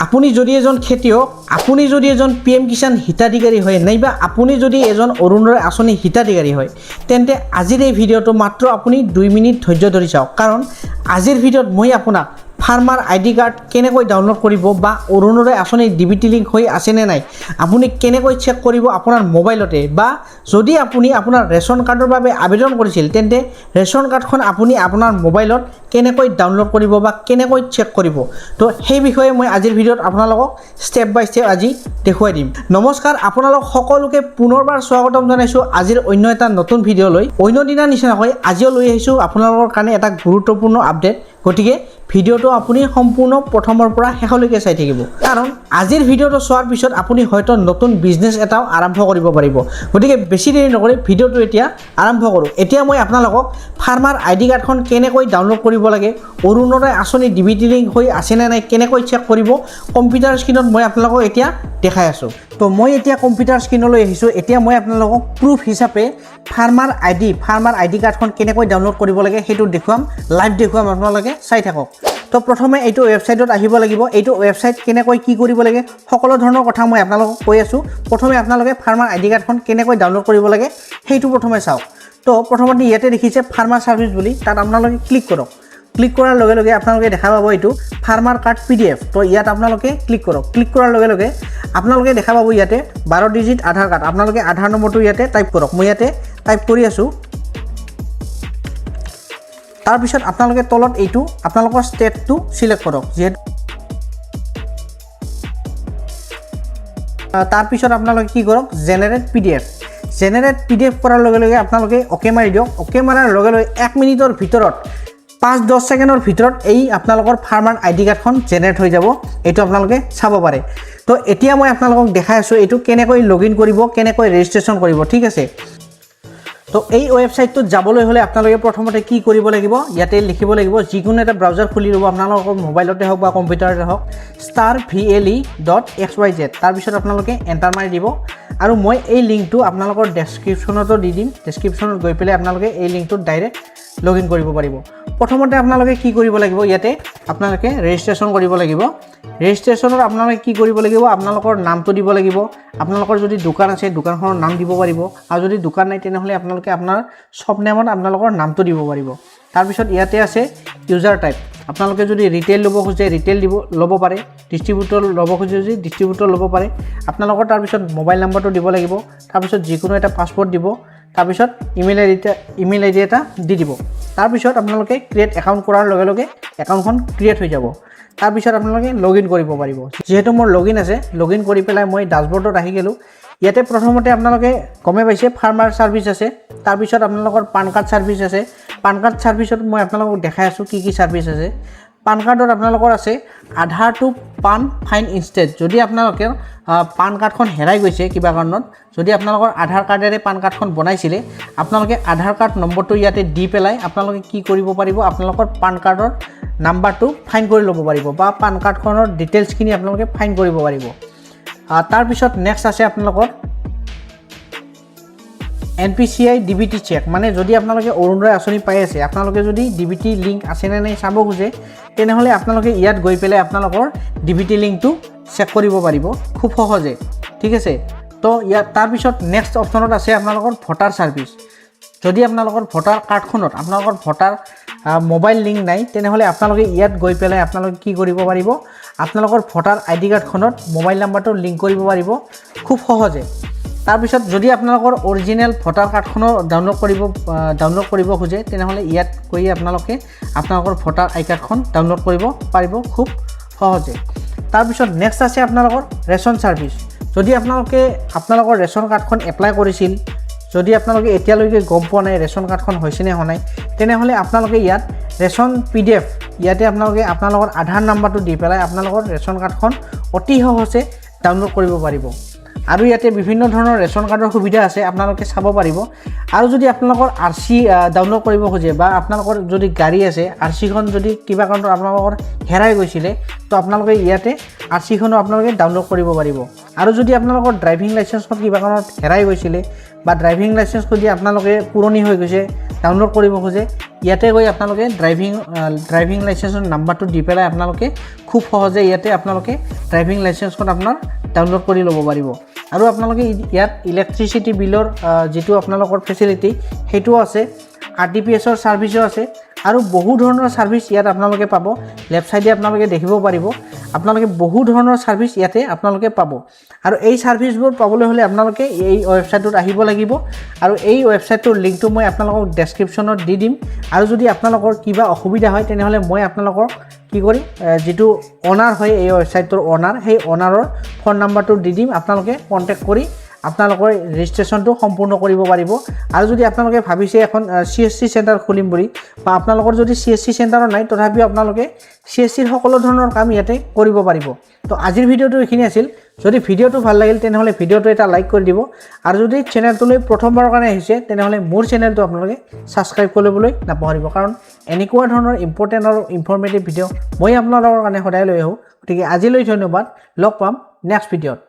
আপুনি যদি এজন খেতিয়ক, আপুনি যদি এজন PM কিষাণ হিতাধিকাৰী হয়, নাইবা আপুনি যদি এজন অৰুণোদয় আঁচনি হিতাধিকাৰী হয়, তেন্তে আজিৰ এই ভিডিঅ'টো মাত্ৰ আপুনি 2 মিনিট ধৈৰ্য ধৰি চাওক। কাৰণ আজিৰ ভিডিঅ'ত মই আপোনাক ফাৰ্মাৰ ID কাৰ্ড কেনেকৈ ডাউনলোড কৰিব বা অৰুণোদয় আঁচনিৰ DBT লিংক হৈ আছেনে নাই আপুনি কেনেকৈ চেক কৰিব আপোনাৰ মোবাইলতে, বা যদি আপুনি আপোনাৰ ৰেচন কাৰ্ডৰ বাবে আবেদন কৰিছিল তেন্তে ৰেচন কাৰ্ডখন আপুনি আপোনাৰ মোবাইলত কেনেকৈ ডাউনলোড কৰিব বা কেনেকৈ চেক কৰিব, তো সেই বিষয়ে মই আজিৰ ভিডিঅ'ত আপোনালোকক ষ্টেপ বাই ষ্টেপ আজি দেখুৱাই দিম। নমস্কাৰ, আপোনালোক সকলোকে পুনৰবাৰ স্বাগতম জনাইছোঁ আজিৰ অন্য এটা নতুন ভিডিঅ'লৈ। অন্য দিনাৰ নিচিনাকৈ আজিও লৈ আহিছোঁ আপোনালোকৰ কাৰণে এটা গুৰুত্বপূৰ্ণ আপডেট। গতিকে ভিডিঅ'টো আপুনি সম্পূৰ্ণ প্ৰথমৰ পৰা শেষলৈকে চাই থাকিব, কাৰণ আজিৰ ভিডিঅ'টো চোৱাৰ পিছত আপুনি হয়তো নতুন বিজনেছ এটাও আৰম্ভ কৰিব পাৰিব। গতিকে বেছি দেৰি নকৰি ভিডিঅ'টো এতিয়া আৰম্ভ কৰোঁ। এতিয়া মই আপোনালোকক ফাৰ্মাৰ ID কাৰ্ডখন কেনেকৈ ডাউনলোড কৰিব লাগে, অৰুণোদয় আঁচনি DBT লিংক হৈ আছেনে নাই কেনেকৈ চেক কৰিব, কম্পিউটাৰ স্ক্ৰীণত মই আপোনালোকক এতিয়া দেখাই আছোঁ। তো মই এতিয়া কম্পিউটাৰ স্ক্ৰীণলৈ আহিছোঁ। এতিয়া মই আপোনালোকক প্ৰুফ হিচাপে ফাৰ্মাৰ ID কাৰ্ডখন কেনেকৈ ডাউনলোড কৰিব লাগে সেইটো দেখুৱাম, লাইভ দেখুৱাম, আপোনালোকে চাই থাকক। তো প্ৰথমে এইটো ৱেবছাইটত আহিব লাগিব। এইটো ৱেবছাইট কেনেকৈ কি কৰিব লাগে সকলো ধৰণৰ কথা মই আপোনালোকক কৈ আছোঁ। প্ৰথমে আপোনালোকে ফাৰ্মাৰ ID কাৰ্ডখন কেনেকৈ ডাউনলোড কৰিব লাগে সেইটো প্ৰথমে চাওক। তো প্ৰথমতে ইয়াতে দেখিছে ফাৰ্মাৰ ছাৰ্ভিচ বুলি, তাত আপোনালোকে ক্লিক কৰক। ক্লিক কৰাৰ লগে লগে আপোনালোকে দেখা পাব এইটো ফাৰ্মাৰ কাৰ্ড PDF। তো ইয়াত আপোনালোকে ক্লিক কৰক। ক্লিক কৰাৰ লগে লগে আপোনালোকে দেখা পাব ইয়াতে 12 ডিজিট আধাৰ কাৰ্ড। আপোনালোকে আধাৰ নম্বৰটো ইয়াতে টাইপ কৰক। মই ইয়াতে টাইপ কৰি আছোঁ। তাৰপিছত আপোনালোকে তলত এইটো আপোনালোকৰ ষ্টেটটো চিলেক্ট কৰক। যিহেতু তাৰপিছত আপোনালোকে কি কৰক, জেনেৰেট PDF কৰাৰ লগে লগে আপোনালোকে অ'কে মাৰি দিয়ক। অ'কে মাৰাৰ লগে লগে 1 মিনিটৰ ভিতৰত 5-10 ছেকেণ্ডৰ ভিতৰত এই আপোনালোকৰ ফাৰ্মাৰ ID কাৰ্ডখন জেনেৰেট হৈ যাব। এইটো আপোনালোকে চাব পাৰে। তো এতিয়া মই আপোনালোকক দেখাই আছোঁ এইটো কেনেকৈ লগইন কৰিব, কেনেকৈ ৰেজিষ্ট্ৰেশ্যন কৰিব, ঠিক আছে। তো এই ৱেবছাইটটোত যাবলৈ হ'লে আপোনালোকে প্ৰথমতে কি কৰিব লাগিব, ইয়াতে লিখিব লাগিব, যিকোনো এটা ব্ৰাউজাৰ খুলি ল'ব আপোনালোকৰ মোবাইলতে হওক বা কম্পিউটাৰতে হওক, *VLE.xyz। তাৰপিছত আপোনালোকে এণ্টাৰ মাৰি দিব। আৰু মই এই লিংকটো আপোনালোকৰ ডেছক্ৰিপশ্যনতো দি দিম। ডেছক্ৰিপশ্যনত গৈ পেলাই আপোনালোকে এই লিংকটোত ডাইৰেক্ট লগইন কৰিব পাৰিব। প্ৰথমতে আপোনালোকে কি কৰিব লাগিব, ইয়াতে আপোনালোকে ৰেজিষ্ট্ৰেশ্যন কৰিব লাগিব। ৰেজিষ্ট্ৰেশ্যনত আপোনালোকে কি কৰিব লাগিব, আপোনালোকৰ নামটো দিব লাগিব। আপোনালোকৰ যদি দোকান আছে দোকানখনৰ নাম দিব পাৰিব, আৰু যদি দোকান নাই তেনেহ'লে আপোনালোকে আপোনাৰ শ্বপ নেমত আপোনালোকৰ নামটো দিব পাৰিব। তাৰপিছত ইয়াতে আছে ইউজাৰ টাইপ। আপোনালোকে যদি ৰিটেইল ল'ব খোজে ৰিটেইল ল'ব পাৰে, ডিষ্ট্ৰিবিউটৰ ল'ব খোজে যদি ডিষ্ট্ৰিবিউটৰ ল'ব পাৰে। আপোনালোকৰ তাৰপিছত মোবাইল নাম্বাৰটো দিব লাগিব। তাৰপিছত যিকোনো এটা পাছৱৰ্ড দিব। তাৰপিছত ইমেইল আইডি এটা দি দিব। তাৰপিছত আপোনালোকে ক্ৰিয়েট একাউণ্ট কৰাৰ লগে লগে একাউণ্টখন ক্ৰিয়েট হৈ যাব। তাৰপিছত আপোনালোকে লগইন কৰিব পাৰিব। যিহেতু মোৰ লগইন আছে, লগইন কৰি পেলাই মই ডাছবৰ্ডত আহি গ'লোঁ। ইয়াতে প্ৰথমতে আপোনালোকে গমে পাইছে ফাৰ্মাৰ ছাৰ্ভিচ আছে, তাৰপিছত আপোনালোকৰ পান কাৰ্ড ছাৰ্ভিচ আছে। পান কাৰ্ড ছাৰ্ভিচত মই আপোনালোকক দেখাই আছোঁ কি কি ছাৰ্ভিচ আছে। পান কাৰ্ডত আপোনালোকৰ আছে আধাৰ টু পান ফাইন ইনষ্টেড। যদি আপোনালোকে পান কাৰ্ডখন হেৰাই গৈছে কিবা কাৰণত, যদি আপোনালোকৰ আধাৰ কাৰ্ডেৰে পান কাৰ্ডখন বনাইছিলে, আপোনালোকে আধাৰ কাৰ্ড নম্বৰটো ইয়াতে দি পেলাই আপোনালোকে কি কৰিব পাৰিব, আপোনালোকৰ পান কাৰ্ডৰ নাম্বাৰটো ফাইন কৰি ল'ব পাৰিব, বা পান কাৰ্ডখনৰ ডিটেইলছখিনি আপোনালোকে ফাইন কৰিব পাৰিব। তাৰপিছত নেক্সট আছে আপোনালোকৰ NPCI DBT চেক। মানে যদি আপোনালোকে অৰুণোদয় আঁচনি পাই আছে, আপোনালোকে যদি DBT লিংক আছেনে নাই চাব খোজে, তেনেহ'লে আপোনালোকে ইয়াত গৈ পেলাই আপোনালোকৰ DBT লিংকটো চেক কৰিব পাৰিব খুব সহজে, ঠিক আছে। তো ইয়াত তাৰপিছত নেক্সট অপশ্যনত আছে আপোনালোকৰ ভোটাৰ ছাৰ্ভিচ। যদি আপোনালোকৰ ভোটাৰ কাৰ্ডখনত আপোনালোকৰ ভোটাৰ মোবাইল লিংক নাই, তেনেহ'লে আপোনালোকে ইয়াত গৈ পেলাই আপোনালোকে কি কৰিব পাৰিব, আপোনালোকৰ ভোটাৰ ID কাৰ্ডখনত মোবাইল নাম্বাৰটো লিংক কৰিব পাৰিব খুব সহজে। তাৰপিছত যদি আপোনালোকৰ অৰিজিনেল ভোটাৰ কাৰ্ডখনো ডাউনলোড কৰিব খোজে, তেনেহ'লে ইয়াত গৈ আপোনালোকে আপোনালোকৰ ভোটাৰ আই কাৰ্ডখন ডাউনলোড কৰিব পাৰিব খুব সহজে। তাৰপিছত নেক্সট আছে আপোনালোকৰ ৰেচন ছাৰ্ভিচ। যদি আপোনালোকে আপোনালোকৰ ৰেচন কাৰ্ডখন এপ্লাই কৰিছিল, যদি আপোনালোকে এতিয়ালৈকে গম পোৱা নাই ৰেচন কাৰ্ডখন হৈছেনে হোৱা নাই, তেনেহ'লে আপোনালোকে ইয়াত ৰেচন PDF ইয়াতে আপোনালোকে আপোনালোকৰ আধাৰ নাম্বাৰটো দি পেলাই আপোনালোকৰ ৰেচন কাৰ্ডখন অতি সহজে ডাউনলোড কৰিব পাৰিব। আৰু ইয়াতে বিভিন্ন ধৰণৰ ৰেচন কাৰ্ডৰ সুবিধা আছে, আপোনালোকে চাব পাৰিব। আৰু যদি আপোনালোকৰ RC ডাউনলোড কৰিব খোজে, বা আপোনালোকৰ যদি গাড়ী আছে, RCখন যদি কিবা কাৰণত আপোনালোকৰ হেৰাই গৈছিলে, তো আপোনালোকে ইয়াতে RCখনো আপোনালোকে ডাউনলোড কৰিব পাৰিব। আৰু যদি আপোনালোকৰ ড্ৰাইভিং লাইচেন্সখন কিবা কাৰণত হেৰাই গৈছিলে, বা ড্ৰাইভিং লাইচেন্স যদি আপোনালোকে পুৰণি হৈ গৈছে ডাউনলোড কৰিব খোজে, ইয়াতে গৈ আপোনালোকে ড্ৰাইভিং লাইচেন্সৰ নাম্বাৰটো দি পেলাই আপোনালোকে খুব সহজে ইয়াতে আপোনালোকে ড্ৰাইভিং লাইচেন্সখন আপোনাৰ ডাউনলোড কৰি ল'ব পাৰিব আৰু আপোনালোকে ইয়াত ইলেক্ট্ৰিচিটি বিলৰ যিটো আপোনালোকৰ ফেচিলিটি সেইটোও আছে RTPSৰ ছাৰ্ভিচো আছে আৰু বহু ধৰণৰ ছাৰ্ভিচ ইয়াত আপোনালোকে পাব লেফ্ট সাইডে আপোনালোকে দেখিব পাৰিব আপোনালোকে বহু ধৰণৰ ছাৰ্ভিচ ইয়াতে আপোনালোকে পাব আৰু এই ছাৰ্ভিচবোৰ পাবলৈ হ'লে আপোনালোকে এই ৱেবছাইটত আহিব লাগিব আৰু এই ৱেবছাইটটোৰ লিংকটো মই আপোনালোকক ডেছক্ৰিপশ্যনত দি দিম আৰু যদি আপোনালোকৰ কিবা অসুবিধা হয় তেনেহ'লে মই আপোনালোকৰ কি কৰিম যিটো অনাৰ হয় এই ৱেবছাইটটোৰ অনাৰ সেই অনাৰৰ ফোন নাম্বাৰটো দি দিম আপোনালোকে কণ্টেক্ট কৰি আপোনালোকৰ ৰেজিষ্ট্ৰেশ্যনটো সম্পূৰ্ণ কৰিব পাৰিব আৰু যদি আপোনালোকে ভাবিছে এখন CSC চেণ্টাৰ খুলিম বুলি বা আপোনালোকৰ যদি CSC চেণ্টাৰ নাই তথাপিও আপোনালোকে CSCৰ সকলো ধৰণৰ কাম ইয়াতে কৰিব পাৰিব তো আজিৰ ভিডিঅ'টো এইখিনি আছিল যদি ভিডিঅ'টো ভাল লাগিল তেনেহ'লে ভিডিঅ'টো এটা লাইক কৰি দিব আৰু যদি চেনেলটোলৈ প্ৰথমবাৰৰ কাৰণে আহিছে তেনেহ'লে মোৰ চেনেলটো আপোনালোকে ছাবস্ক্ৰাইব কৰিবলৈ নাপাহৰিব কাৰণ এনেকুৱা ধৰণৰ ইম্পৰ্টেণ্ট আৰু ইনফৰ্মেটিভ ভিডিঅ' মই আপোনালোকৰ কাৰণে সদায় লৈ আহোঁ গতিকে আজিলৈ ধন্যবাদ লগ পাম নেক্সট ভিডিঅ'ত